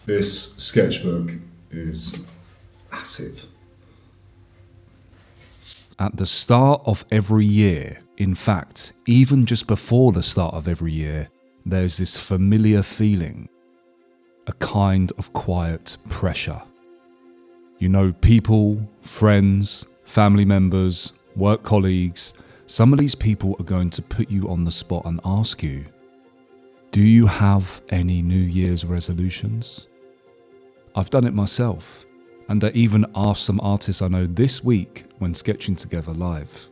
This sketchbook is massive. At the start of every year, in fact, even just before the start of every year, there's this familiar feeling, a kind of quiet pressure. You know, people, friends, family members, work colleagues, some of these people are going to put you on the spot and ask you, do you have any New Year's resolutions? I've done it myself, and I even asked some artists I know this week when sketching together live.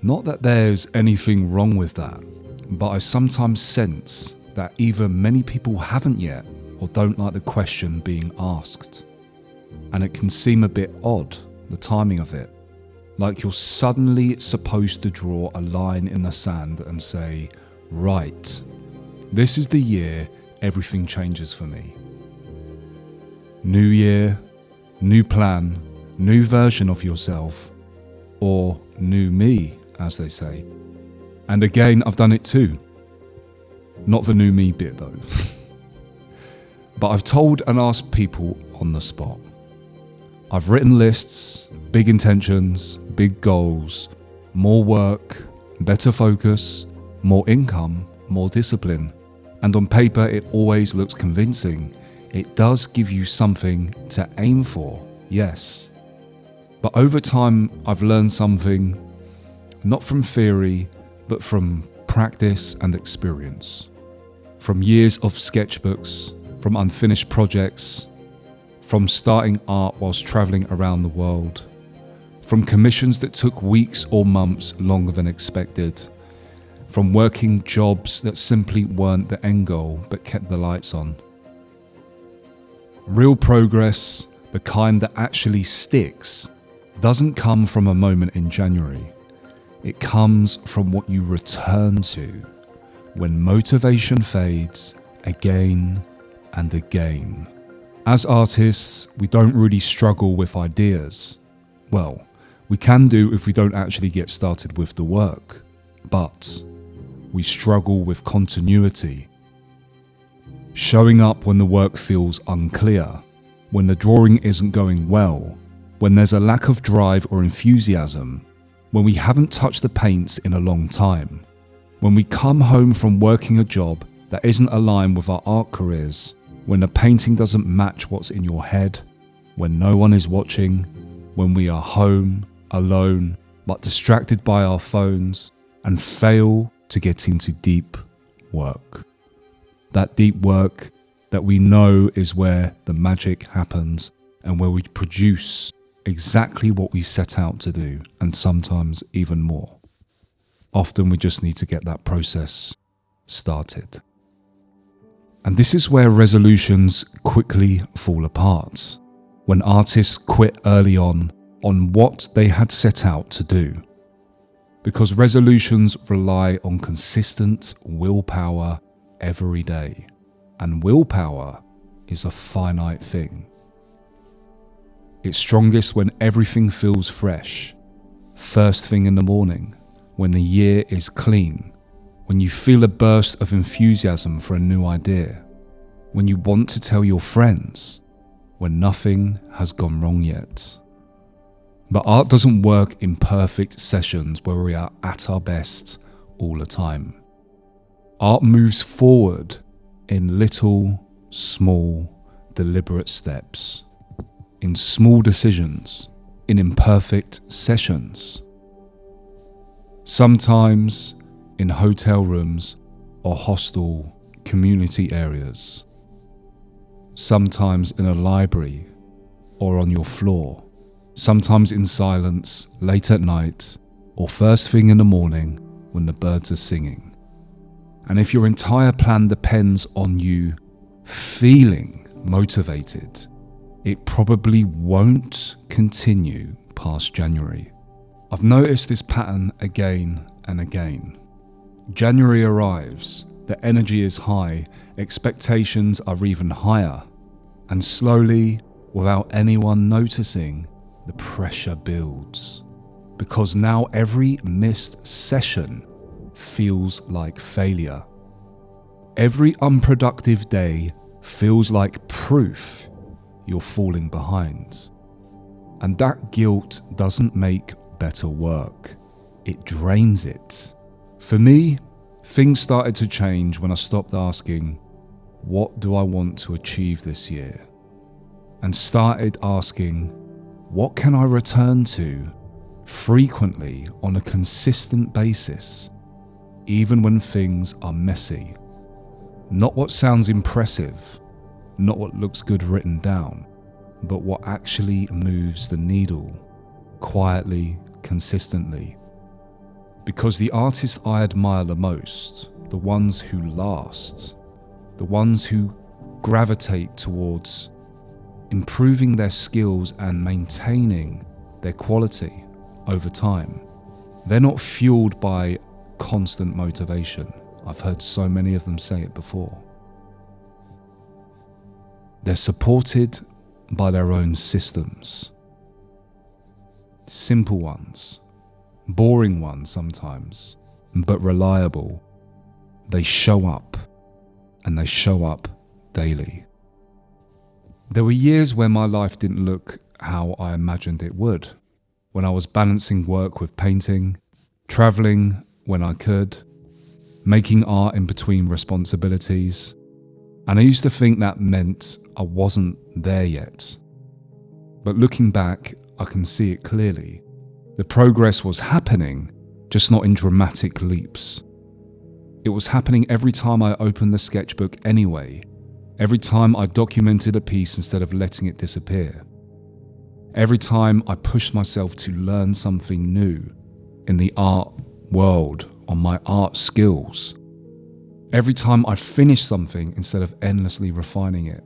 Not that there's anything wrong with that, but I sometimes sense that either many people haven't yet or don't like the question being asked. And it can seem a bit odd, the timing of it. Like you're suddenly supposed to draw a line in the sand and say, right, this is the year everything changes for me. New year, new plan, new version of yourself, or new me, as they say. And again, I've done it too. Not the new me bit though. But I've told and asked people on the spot. I've written lists, big intentions, big goals, more work, better focus, more income, more discipline. And on paper, it always looks convincing. It does give you something to aim for, yes. But over time, I've learned something, not from theory, but from practice and experience. From years of sketchbooks, from unfinished projects, from starting art whilst traveling around the world, from commissions that took weeks or months longer than expected, from working jobs that simply weren't the end goal but kept the lights on. Real progress, the kind that actually sticks, doesn't come from a moment in January. It comes from what you return to when motivation fades again and again. As artists, we don't really struggle with ideas. Well, we can do if we don't actually get started with the work, but we struggle with continuity. Showing up when the work feels unclear, when the drawing isn't going well, when there's a lack of drive or enthusiasm, when we haven't touched the paints in a long time, when we come home from working a job that isn't aligned with our art careers, when the painting doesn't match what's in your head, when no one is watching, when we are home, alone, but distracted by our phones, and fail to get into deep work. That deep work that we know is where the magic happens and where we produce exactly what we set out to do, and sometimes even more. Often we just need to get that process started. And this is where resolutions quickly fall apart, when artists quit early on what they had set out to do. Because resolutions rely on consistent willpower every day, and willpower is a finite thing. It's strongest when everything feels fresh, first thing in the morning, when the year is clean, when you feel a burst of enthusiasm for a new idea, when you want to tell your friends, when nothing has gone wrong yet. But art doesn't work in perfect sessions where we are at our best all the time. Art moves forward in little, small, deliberate steps, in small decisions, in imperfect sessions. Sometimes in hotel rooms or hostel community areas. Sometimes in a library or on your floor. Sometimes in silence, late at night, or first thing in the morning when the birds are singing. And if your entire plan depends on you feeling motivated, it probably won't continue past January. I've noticed this pattern again and again. January arrives, the energy is high, expectations are even higher, and slowly, without anyone noticing, the pressure builds. Because now every missed session feels like failure. Every unproductive day feels like proof you're falling behind. And that guilt doesn't make better work. It drains it. For me, things started to change when I stopped asking, what do I want to achieve this year? And started asking, what can I return to frequently on a consistent basis, even when things are messy? Not what sounds impressive, not what looks good written down, but what actually moves the needle, quietly, consistently. Because the artists I admire the most, the ones who last, the ones who gravitate towards improving their skills and maintaining their quality over time, they're not fueled by constant motivation. I've heard so many of them say it before. They're supported by their own systems. Simple ones, boring ones sometimes, but reliable. They show up, and they show up daily. There were years where my life didn't look how I imagined it would, when I was balancing work with painting, traveling when I could, making art in between responsibilities, and I used to think that meant I wasn't there yet. But looking back, I can see it clearly. The progress was happening, just not in dramatic leaps. It was happening every time I opened the sketchbook anyway, every time I documented a piece instead of letting it disappear. Every time I pushed myself to learn something new in the art world on my art skills. Every time I finished something instead of endlessly refining it.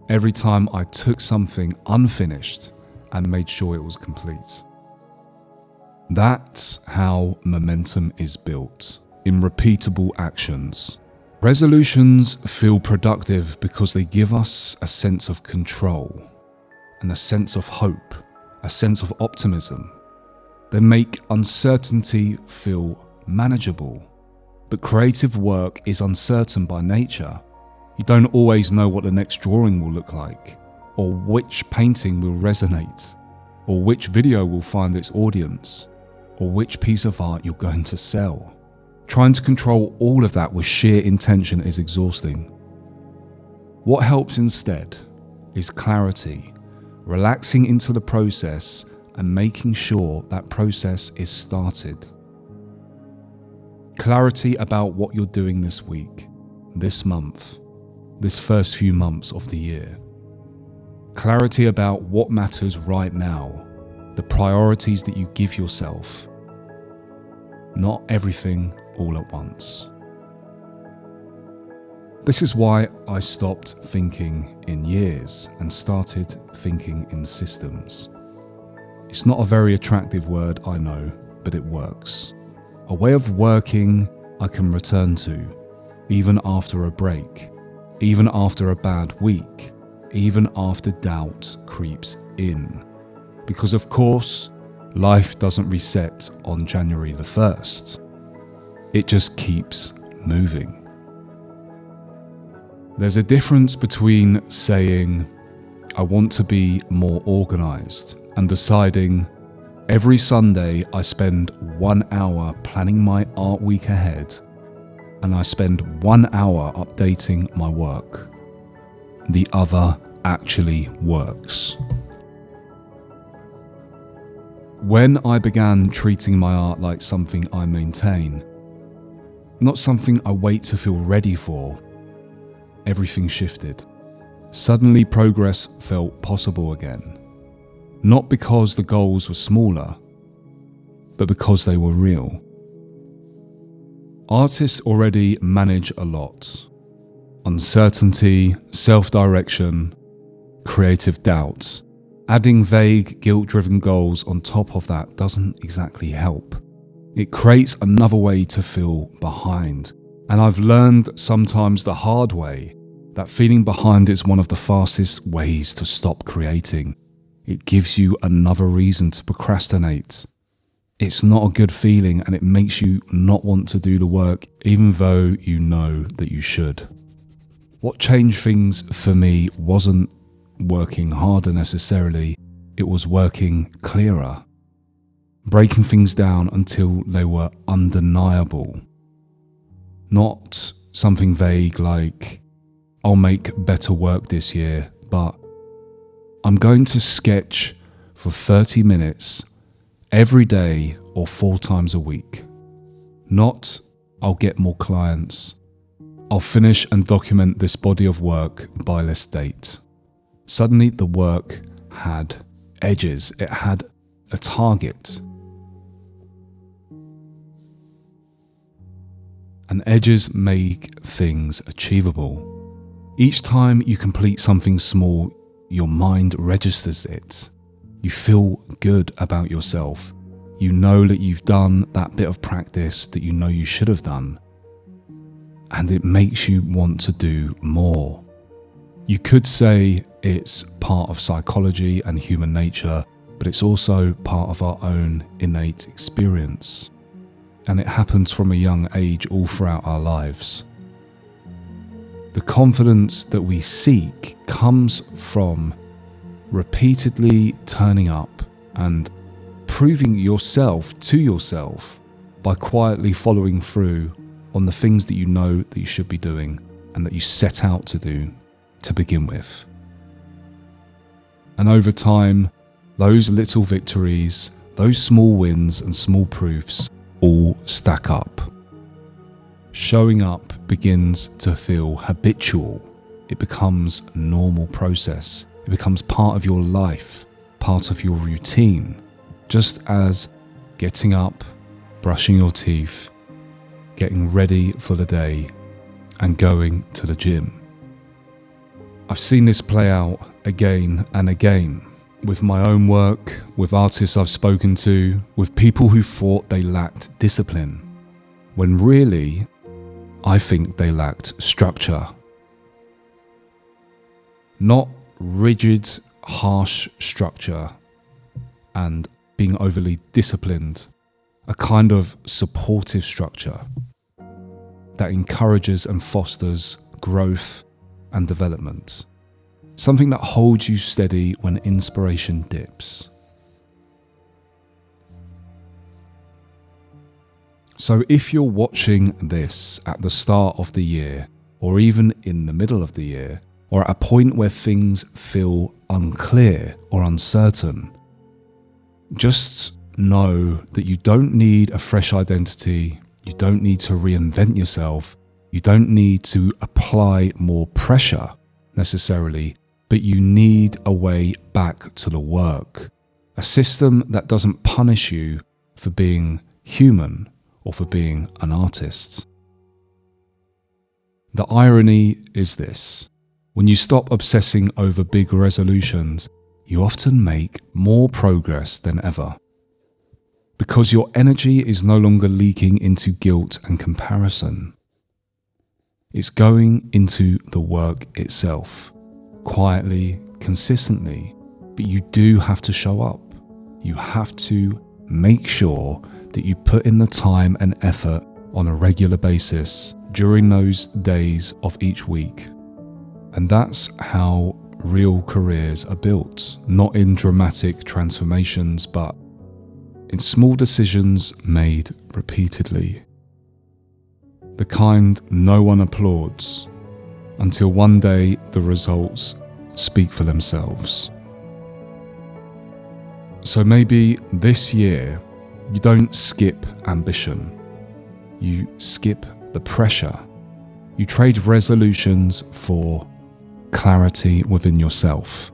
Every time I took something unfinished and made sure it was complete. That's how momentum is built, in repeatable actions. Resolutions feel productive because they give us a sense of control and a sense of hope, a sense of optimism. They make uncertainty feel manageable. But creative work is uncertain by nature. You don't always know what the next drawing will look like, or which painting will resonate, or which video will find its audience, or which piece of art you're going to sell. Trying to control all of that with sheer intention is exhausting. What helps instead is clarity, relaxing into the process and making sure that process is started. Clarity about what you're doing this week, this month, this first few months of the year. Clarity about what matters right now, the priorities that you give yourself. Not everything all at once. This is why I stopped thinking in years and started thinking in systems. It's not a very attractive word, I know, but it works. A way of working I can return to, even after a break, even after a bad week, even after doubt creeps in. Because of course, life doesn't reset on January the 1st. It just keeps moving. There's a difference between saying, I want to be more organized, and deciding, every Sunday I spend 1 hour planning my art week ahead, and I spend 1 hour updating my work. The other actually works. When I began treating my art like something I maintain, not something I wait to feel ready for, everything shifted. Suddenly progress felt possible again. Not because the goals were smaller, but because they were real. Artists already manage a lot. Uncertainty, self-direction, creative doubt. Adding vague, guilt-driven goals on top of that doesn't exactly help. It creates another way to feel behind. And I've learned sometimes the hard way that feeling behind is one of the fastest ways to stop creating. It gives you another reason to procrastinate. It's not a good feeling, and it makes you not want to do the work even though you know that you should. What changed things for me wasn't working harder necessarily, it was working clearer. Breaking things down until they were undeniable. Not something vague like, I'll make better work this year, but I'm going to sketch for 30 minutes every day or 4 times a week. Not, I'll get more clients. I'll finish and document this body of work by this date. Suddenly the work had edges, it had a target. And edges make things achievable. Each time you complete something small, your mind registers it. You feel good about yourself. You know that you've done that bit of practice that you know you should have done. And it makes you want to do more. You could say it's part of psychology and human nature, but it's also part of our own innate experience. And it happens from a young age all throughout our lives. The confidence that we seek comes from repeatedly turning up and proving yourself to yourself by quietly following through on the things that you know that you should be doing and that you set out to do to begin with. And over time, those little victories, those small wins and small proofs all stack up. Showing up begins to feel habitual. It becomes a normal process. It becomes part of your life, part of your routine, just as getting up, brushing your teeth, getting ready for the day, and going to the gym. I've seen this play out again and again with my own work, with artists I've spoken to, with people who thought they lacked discipline, when really, I think they lacked structure. Not rigid, harsh structure and being overly disciplined, a kind of supportive structure that encourages and fosters growth and development. Something that holds you steady when inspiration dips. So if you're watching this at the start of the year, or even in the middle of the year, or at a point where things feel unclear or uncertain, just know that you don't need a fresh identity, you don't need to reinvent yourself, you don't need to apply more pressure necessarily, but you need a way back to the work. A system that doesn't punish you for being human or for being an artist. The irony is this: when you stop obsessing over big resolutions, you often make more progress than ever. Because your energy is no longer leaking into guilt and comparison. It's going into the work itself, quietly, consistently, but you do have to show up. You have to make sure that you put in the time and effort on a regular basis during those days of each week. And that's how real careers are built, not in dramatic transformations, but in small decisions made repeatedly. The kind no one applauds, until one day the results speak for themselves. So maybe this year you don't skip ambition, you skip the pressure. You trade resolutions for clarity within yourself.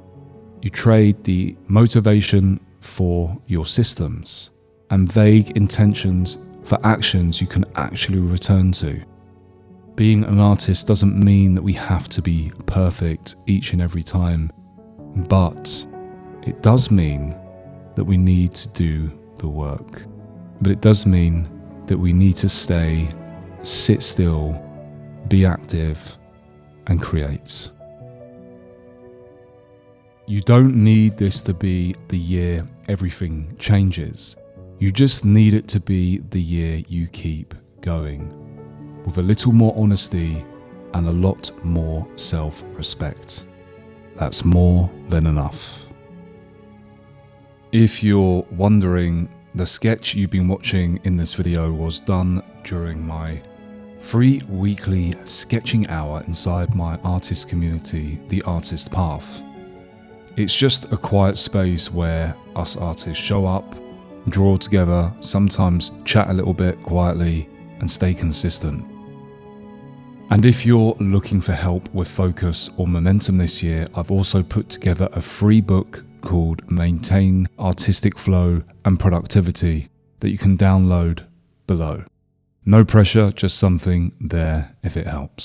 You trade the motivation for your systems and vague intentions for actions you can actually return to. Being an artist doesn't mean that we have to be perfect each and every time, but it does mean that we need to do the work. But it does mean that we need to sit still, be active, and create. You don't need this to be the year everything changes. You just need it to be the year you keep going. With a little more honesty, and a lot more self-respect. That's more than enough. If you're wondering, the sketch you've been watching in this video was done during my free weekly sketching hour inside my artist community, The Artist Path. It's just a quiet space where us artists show up, draw together, sometimes chat a little bit quietly, and stay consistent. And if you're looking for help with focus or momentum this year, I've also put together a free book called Maintain Artistic Flow and Productivity that you can download below. No pressure, just something there if it helps.